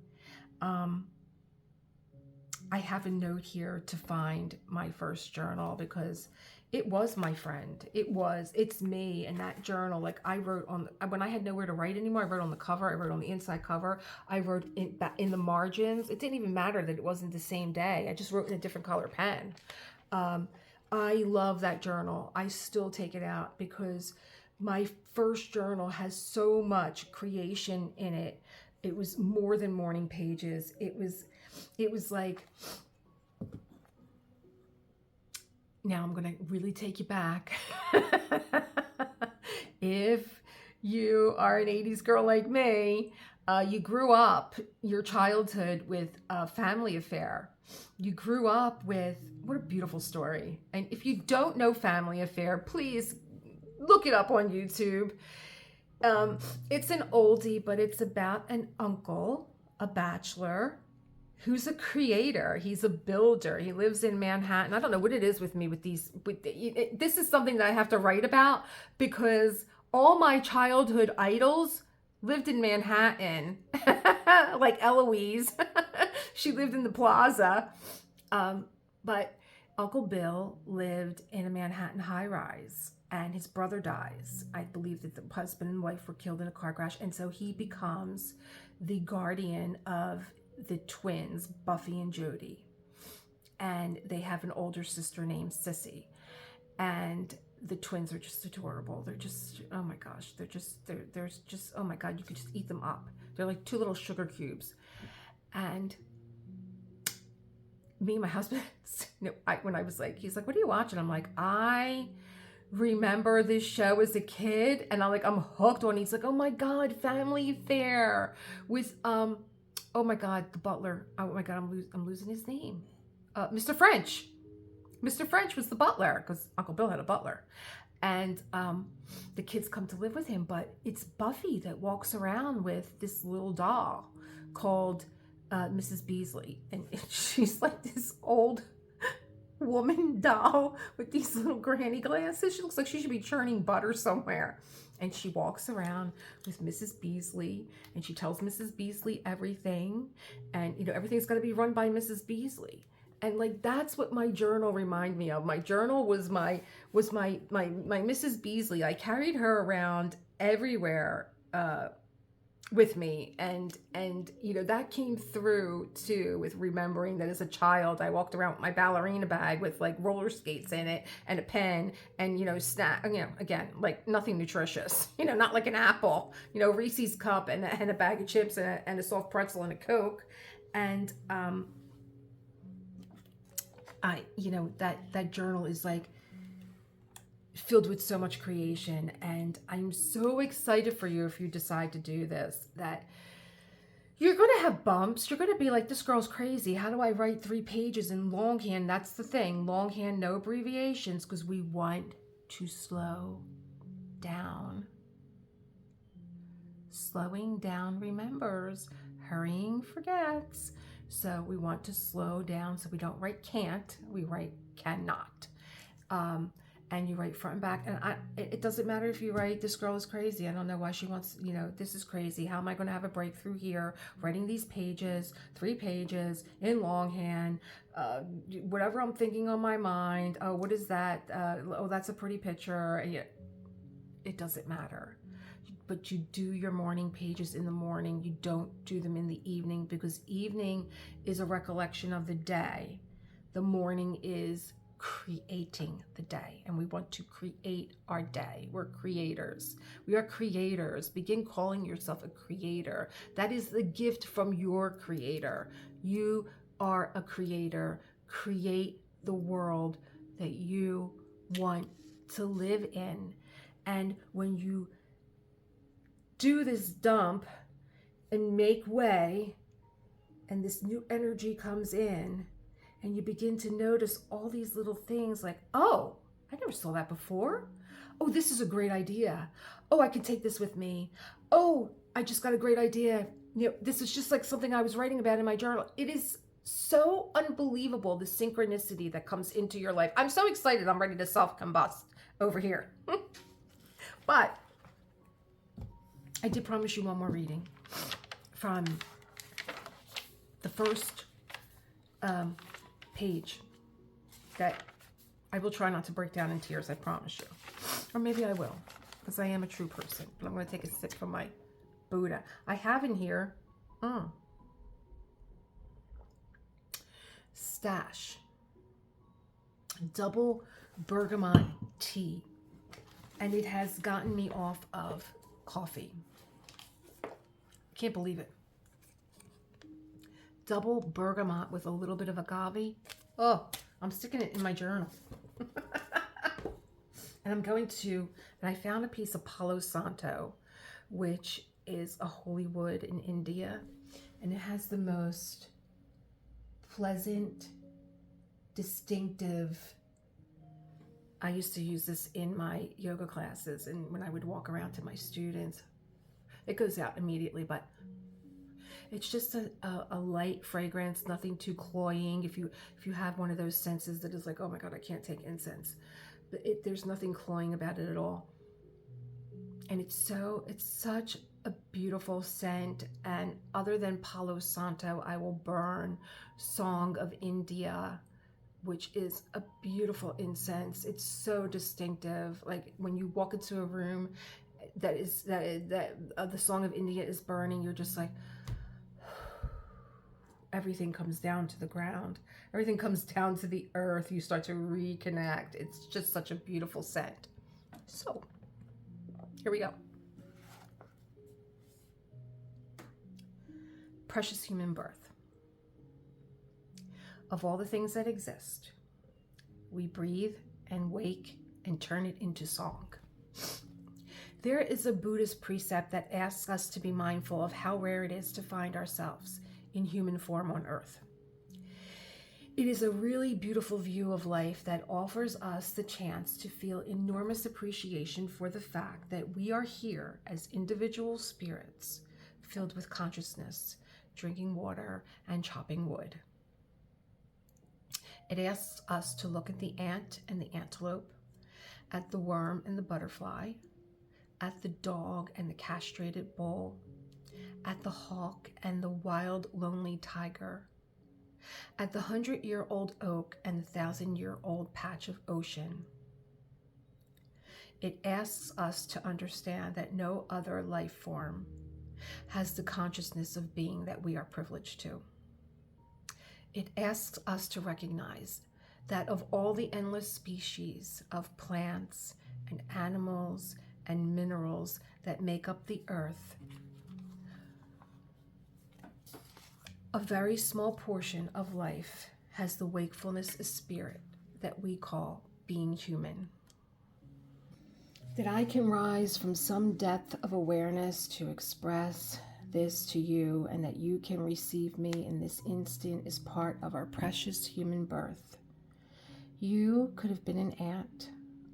Speaker 1: I have a note here to find my first journal because it was my friend. It's me. And that journal, like I wrote on, when I had nowhere to write anymore, I wrote on the cover, I wrote on the inside cover, I wrote in the margins. It didn't even matter that it wasn't the same day. I just wrote in a different color pen. I love that journal. I still take it out because my first journal has so much creation in it. It was more than morning pages. It was like, now I'm going to really take you back. If you are an 80s girl like me, You grew up your childhood with a family affair. You grew up with, what a beautiful story. And if you don't know Family Affair, please look it up on YouTube. It's an oldie, but it's about an uncle, a bachelor, who's a creator. He's a builder. He lives in Manhattan. I don't know what it is with me with these. This is something that I have to write about because all my childhood idols lived in Manhattan, like Eloise. She lived in the plaza. But Uncle Bill lived in a Manhattan high-rise, and his brother dies. I believe that the husband and wife were killed in a car crash, and so he becomes the guardian of the twins, Buffy and Jody. And they have an older sister named Sissy. And the twins are just adorable. They're just, oh my gosh, they're just, oh my God, you could just eat them up. They're like two little sugar cubes. And me and my husband, when I was like, he's like, what are you watching? I'm like, I remember this show as a kid, and I'm hooked on it. He's like, oh my God, Family Affair with, oh my God, the butler. Oh my God, I'm losing his name. Mr. French. Mr. French was the butler because Uncle Bill had a butler. And the kids come to live with him, but it's Buffy that walks around with this little doll called Mrs. Beasley. And she's like this old woman doll with these little granny glasses. She looks like she should be churning butter somewhere. And she walks around with Mrs. Beasley, and she tells Mrs. Beasley everything. And, everything's got to be run by Mrs. Beasley. And that's what my journal reminded me of. My journal was my Mrs. Beasley. I carried her around everywhere with me, and that came through too with remembering that as a child I walked around with my ballerina bag with roller skates in it and a pen and snack, again, nothing nutritious, not like an apple, Reese's cup and a bag of chips and a soft pretzel and a Coke. And that journal is filled with so much creation, and I'm so excited for you if you decide to do this, that you're going to have bumps. You're going to be like, this girl's crazy. How do I write 3 pages in longhand? That's the thing. Longhand, no abbreviations, because we want to slow down. Slowing down remembers. Hurrying forgets. So we want to slow down, so we don't write can't, we write cannot. And you write front and back. And it doesn't matter if you write, this girl is crazy. I don't know why she wants, this is crazy. How am I going to have a breakthrough here? Writing these pages, 3 pages in longhand, whatever I'm thinking on my mind. Oh, what is that? Oh, that's a pretty picture. It doesn't matter. But you do your morning pages in the morning. You don't do them in the evening, because evening is a recollection of the day. The morning is creating the day, and we want to create our day. We're creators. We are creators. Begin calling yourself a creator. That is the gift from your creator. You are a creator. Create the world that you want to live in. And when you do this dump and make way, and this new energy comes in, and you begin to notice all these little things oh, I never saw that before. Oh, this is a great idea. Oh, I can take this with me. Oh, I just got a great idea. This is just something I was writing about in my journal. It is so unbelievable, the synchronicity that comes into your life. I'm so excited. I'm ready to self-combust over here. But I did promise you one more reading from the first page that I will try not to break down in tears, I promise you. Or maybe I will, because I am a true person. But I'm going to take a sip from my Buddha. I have in here Stash double bergamot tea, and it has gotten me off of coffee. Can't believe it. Double bergamot with a little bit of agave. Oh, I'm sticking it in my journal. And I found a piece of Palo Santo, which is a holy wood in India, and it has the most pleasant, distinctive. I used to use this in my yoga classes, and when I would walk around to my students, it goes out immediately, but it's just a light fragrance, nothing too cloying. If you have one of those senses that is like, oh my God, I can't take incense, but there's nothing cloying about it at all. And it's such a beautiful scent. And other than Palo Santo, I will burn Song of India, which is a beautiful incense. It's so distinctive. Like when you walk into a room that the Song of India is burning, you're just like, everything comes down to the ground. Everything comes down to the earth. You start to reconnect. It's just such a beautiful scent. So here we go. Precious human birth. Of all the things that exist, we breathe and wake and turn it into song. There is a Buddhist precept that asks us to be mindful of how rare it is to find ourselves in human form on earth. It is a really beautiful view of life that offers us the chance to feel enormous appreciation for the fact that we are here as individual spirits filled with consciousness, drinking water and chopping wood. It asks us to look at the ant and the antelope, at the worm and the butterfly, at the dog and the castrated bull, at the hawk and the wild, lonely tiger, at the 100-year-old oak and the 1,000-year-old patch of ocean. It asks us to understand that no other life form has the consciousness of being that we are privileged to. It asks us to recognize that of all the endless species of plants and animals and minerals that make up the earth, a very small portion of life has the wakefulness of spirit that we call being human. That I can rise from some depth of awareness to express this to you, and that you can receive me in this instant is part of our precious human birth. You could have been an ant.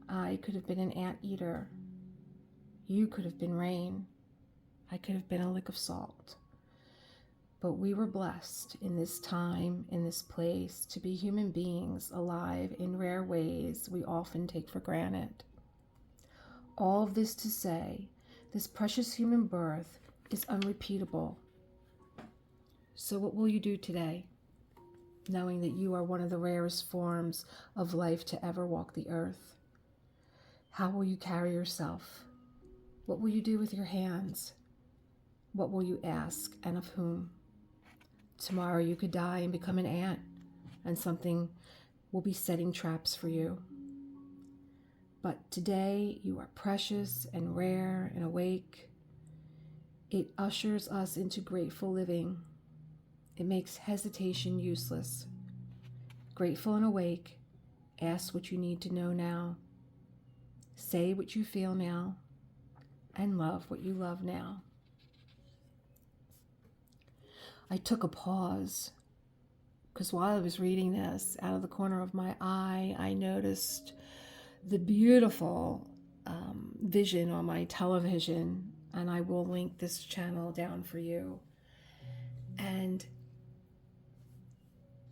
Speaker 1: I could have been an anteater. You could have been rain. I could have been a lick of salt. But we were blessed in this time, in this place, to be human beings alive in rare ways we often take for granted. All of this to say, this precious human birth is unrepeatable. So what will you do today, knowing that you are one of the rarest forms of life to ever walk the earth? How will you carry yourself? What will you do with your hands? What will you ask, and of whom? Tomorrow you could die and become an ant, and something will be setting traps for you. But today you are precious and rare and awake. It ushers us into grateful living. It makes hesitation useless. Grateful and awake, ask what you need to know now. Say what you feel now, and love what you love now. I took a pause because while I was reading this, out of the corner of my eye, I noticed the beautiful vision on my television, and I will link this channel down for you. And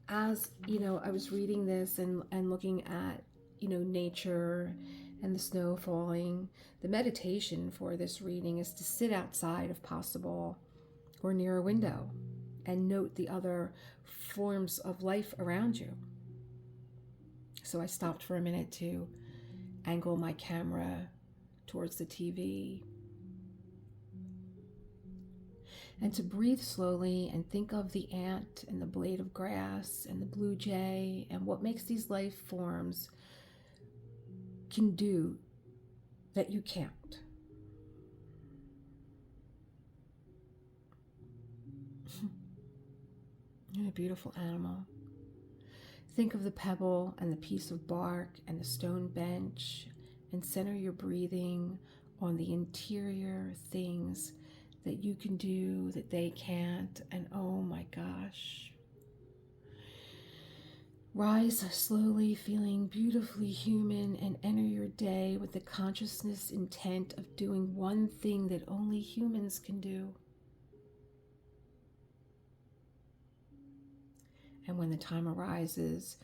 Speaker 1: as I was reading this and looking at nature and the snow falling, the meditation for this reading is to sit outside if possible, or near a window, and note the other forms of life around you. So I stopped for a minute to angle my camera towards the TV and to breathe slowly and think of the ant and the blade of grass and the blue jay and what makes these life forms can do that you can't. You're a beautiful animal. Think of the pebble and the piece of bark and the stone bench, and center your breathing on the interior things that you can do that they can't. And oh my gosh. Rise slowly, feeling beautifully human, and enter your day with the consciousness intent of doing one thing that only humans can do. And when the time arises,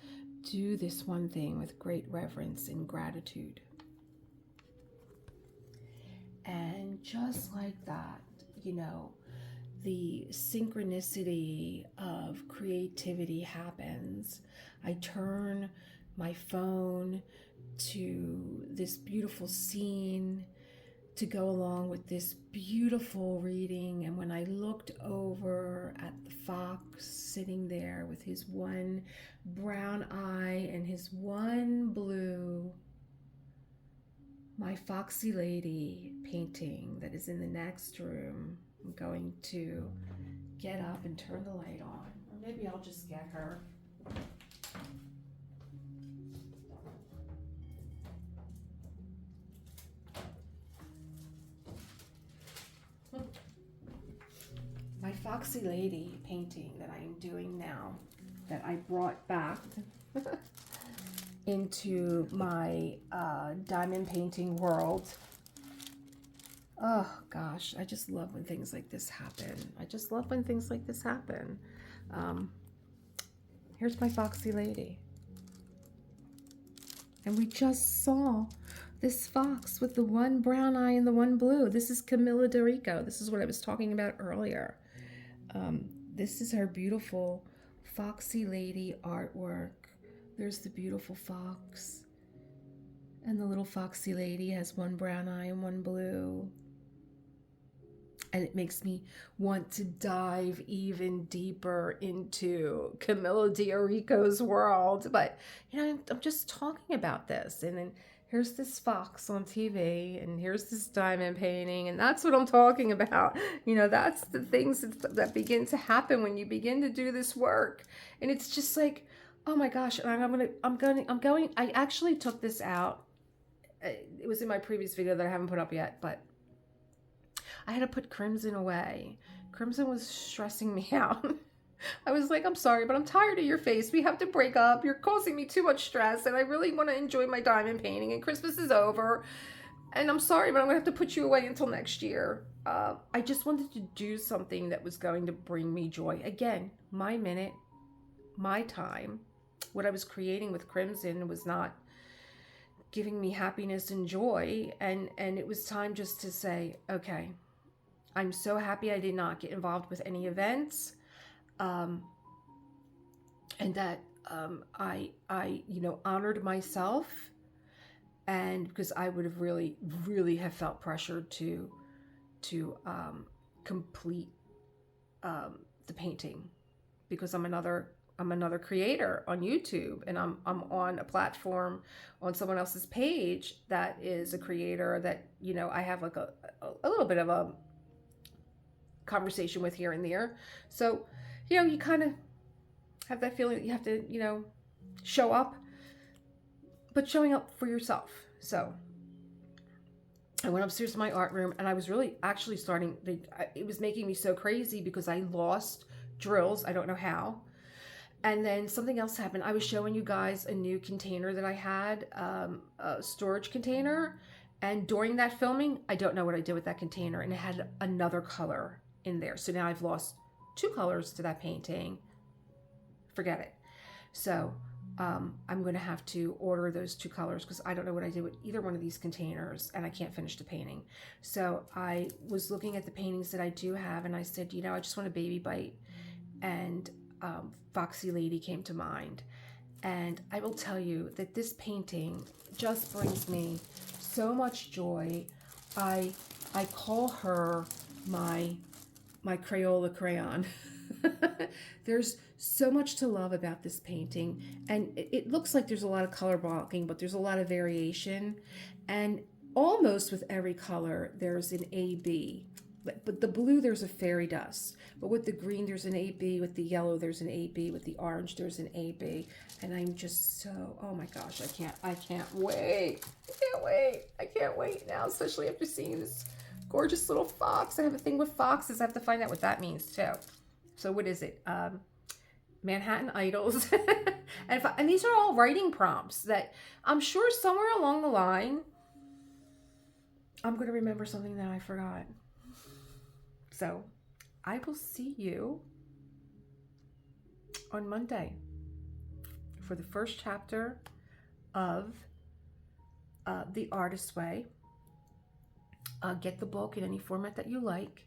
Speaker 1: do this one thing with great reverence and gratitude. And just like that, you know, the synchronicity of creativity happens. I turn my phone to this beautiful scene to go along with this beautiful reading. And when I looked over at the fox sitting there with his one brown eye and his one blue, my Foxy Lady painting that is in the next room, I'm going to get up and turn the light on. Or maybe I'll just get her. My Foxy Lady painting that I am doing now, that I brought back into my diamond painting world. Oh gosh, I just love when things like this happen. I just love when things like this happen. Here's my Foxy Lady. And we just saw this fox with the one brown eye and the one blue. This is Camilla Dorico. This is what I was talking about earlier. This is her beautiful Foxy Lady artwork. There's the beautiful fox. And the little Foxy Lady has one brown eye and one blue. And it makes me want to dive even deeper into Camilla Dorico's world. But, you know, I'm just talking about this. And then here's this fox on TV, and here's this diamond painting, and that's what I'm talking about. You know, that's the things that begin to happen when you begin to do this work. And it's just like, oh my gosh, I actually took this out. It was in my previous video that I haven't put up yet, but I had to put Crimson away. Crimson was stressing me out. I was like, I'm sorry, but I'm tired of your face. We have to break up. You're causing me too much stress, and I really want to enjoy my diamond painting, and Christmas is over. And I'm sorry, but I'm going to have to put you away until next year. I just wanted to do something that was going to bring me joy. Again, my minute, my time. What I was creating with Crimson was not giving me happiness and joy. And it was time just to say, okay, I'm so happy I did not get involved with any events. And that I you know, honored myself, and because I would have really have felt pressured to complete the painting, because I'm another creator on YouTube, and I'm on a platform on someone else's page that is a creator that, you know, I have like a little bit of a conversation with here and there. So, you know, you kind of have that feeling that you have to, you know, show up, but showing up for yourself. So I went upstairs to my art room, and I was really actually it was making me so crazy because I lost drills. I don't know how. And then something else happened. I was showing you guys a new container that I had, a storage container. And during that filming, I don't know what I did with that container, and it had another color in there. So now I've lost 2 colors to that painting. Forget it. So I'm going to have to order those 2 colors, because I don't know what I did with either one of these containers, and I can't finish the painting. So I was looking at the paintings that I do have, and I said, you know, I just want a baby bite. And Foxy Lady came to mind. And I will tell you that this painting just brings me so much joy. I call her my Crayola crayon. There's so much to love about this painting, and it looks like there's a lot of color blocking, but there's a lot of variation, and almost with every color there's an AB. But the blue, there's a fairy dust, but with the green there's an AB, with the yellow there's an AB, with the orange there's an AB. And I'm just so, oh my gosh, I can't wait. I can't wait now, especially after seeing this gorgeous little fox. I have a thing with foxes. I have to find out what that means too. So what is it? Manhattan Idols. and these are all writing prompts that I'm sure somewhere along the line, I'm going to remember something that I forgot. So I will see you on Monday for the first chapter of The Artist's Way. Get the book in any format that you like.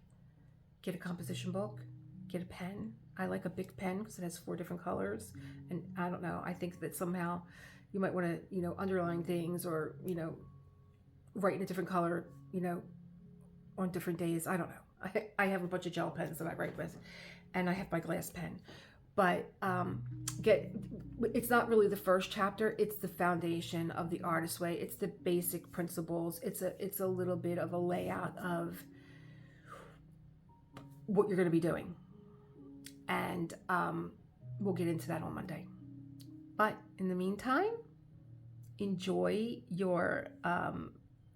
Speaker 1: Get a composition book. Get a pen. I like a big pen because it has 4 different colors. And I don't know, I think that somehow you might want to, underline things or, write in a different color, on different days. I don't know. I have a bunch of gel pens that I write with, and I have my glass pen. But it's not really the first chapter. It's the foundation of The Artist's Way. It's the basic principles. It's a little bit of a layout of what you're going to be doing. And we'll get into that on Monday. But in the meantime, enjoy your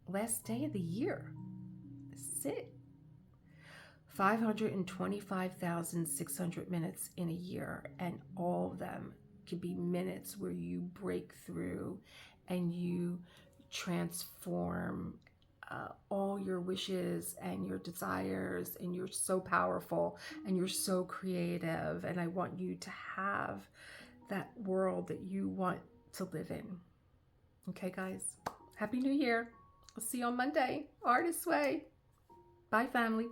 Speaker 1: last day of the year. That's it. 525,600 minutes in a year, and all of them could be minutes where you break through and you transform all your wishes and your desires, and you're so powerful and you're so creative, and I want you to have that world that you want to live in. Okay, guys, Happy New Year. I'll see you on Monday. Artist's Way. Bye, family.